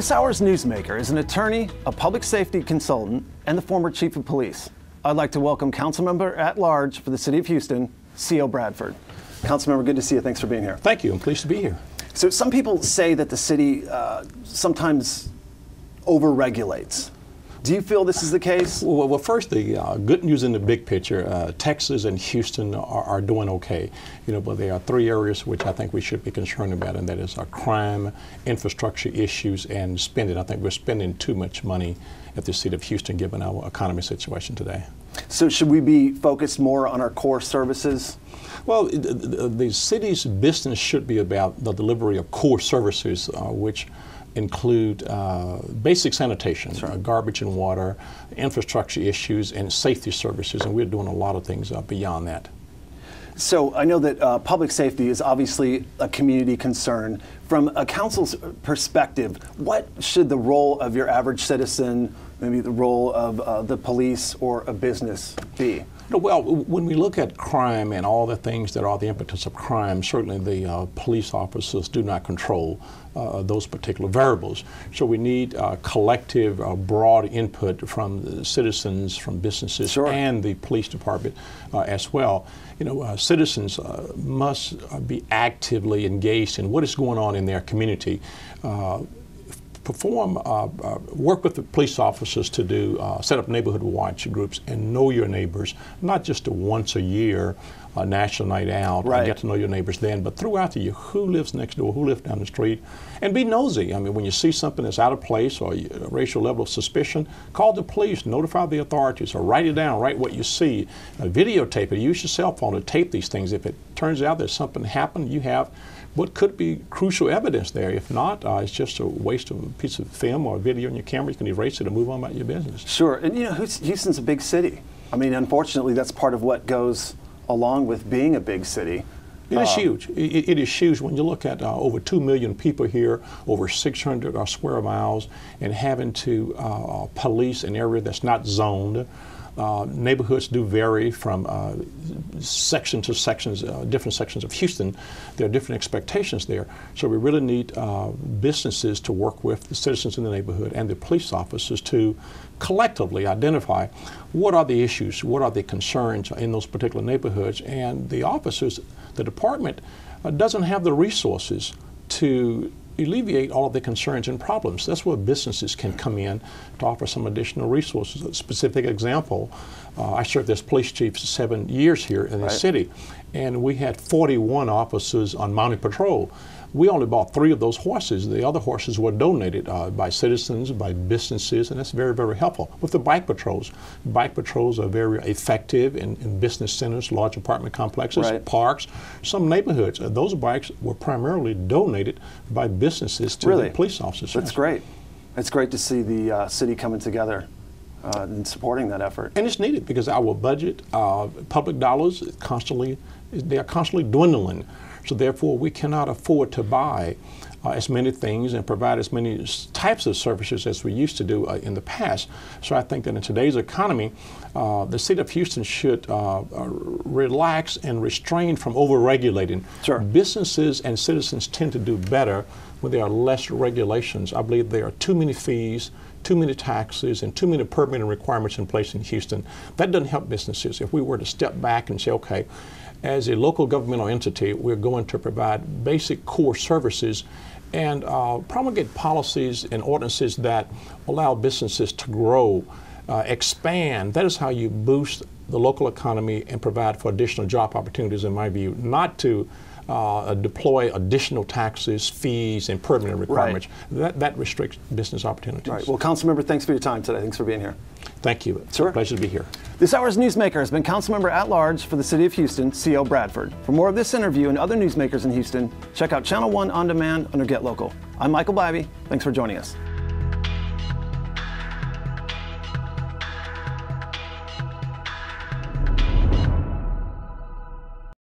This hour's newsmaker is an attorney, a public safety consultant, and the former chief of police. I'd like to welcome Councilmember at Large for the City of Houston, C.O. Bradford. Councilmember, good to see you. Thanks for being here. Thank you. I'm pleased to be here. So some people say that the city sometimes over-regulates. Do you feel this is the case? Well, first, the good news in the big picture, Texas and Houston are doing okay. But there are three areas which I think we should be concerned about, and that is crime, infrastructure issues, and spending. I think we're spending too much money at the city of Houston given our economy situation today. So should we be focused more on our core services? Well, the city's business should be about the delivery of core services, which include basic sanitation, garbage and water, infrastructure issues, and safety services, and we're doing a lot of things beyond that. So I know that public safety is obviously a community concern. From a council's perspective, what should the role of your average citizen, maybe the role of the police or a business be? Well, when we look at crime and all the things that are the impetus of crime, certainly the police officers do not control those particular variables. So we need collective, broad input from the citizens, from businesses, and the police department as well. Citizens must be actively engaged in what is going on in their community. Work with the police officers to set up neighborhood watch groups and know your neighbors, not just a once a year national night out and get to know your neighbors then, but throughout the year, who lives next door, who lives down the street, and be nosy. I mean, when you see something that's out of place or a racial level of suspicion, call the police, notify the authorities, or write it down, write what you see, videotape it, use your cell phone to tape these things. If it turns out that something happened, you have what could be crucial evidence there. If not, it's just a waste of a piece of film or a video in your camera. You can erase it and move on about your business. Sure, and Houston's a big city. I mean, unfortunately, that's part of what goes along with being a big city. It is huge. It is huge when you look at over 2 million people here, over 600 square miles, and having to police an area that's not zoned. Neighborhoods do vary from section to sections, different sections of Houston. There are different expectations there. So we really need businesses to work with the citizens in the neighborhood and the police officers to collectively identify what are the issues, what are the concerns in those particular neighborhoods, and the officers, the department doesn't have the resources to alleviate all of the concerns and problems. That's where businesses can come in to offer some additional resources. A specific example, I served as police chief 7 years here in the city, and we had 41 officers on mounted patrol. We only bought 3 of those horses. The other horses were donated by citizens, by businesses, and that's very, very helpful. With the bike patrols are very effective in business centers, large apartment complexes, parks, some neighborhoods. Those bikes were primarily donated by businesses to the police officers. That's great. It's great to see the city coming together and supporting that effort. And it's needed because our budget, public dollars, they are constantly dwindling. So therefore, we cannot afford to buy as many things and provide as many types of services as we used to do in the past. So I think that in today's economy, the city of Houston should relax and restrain from over-regulating. Businesses and citizens tend to do better when there are less regulations. I believe there are too many fees, too many taxes, and too many permitting requirements in place in Houston. That doesn't help businesses. If we were to step back and say, okay, as a local governmental entity, we're going to provide basic core services and promulgate policies and ordinances that allow businesses to grow, expand. That is how you boost the local economy and provide for additional job opportunities, in my view, not to deploy additional taxes, fees, and permanent requirements. That restricts business opportunities. Well, Councilmember, thanks for your time today. Thanks for being here. Thank you. It's a pleasure to be here. This hour's newsmaker has been Councilmember at Large for the City of Houston, C.O. Bradford. For more of this interview and other newsmakers in Houston, check out Channel 1 On Demand under Get Local. I'm Michael Bybee. Thanks for joining us.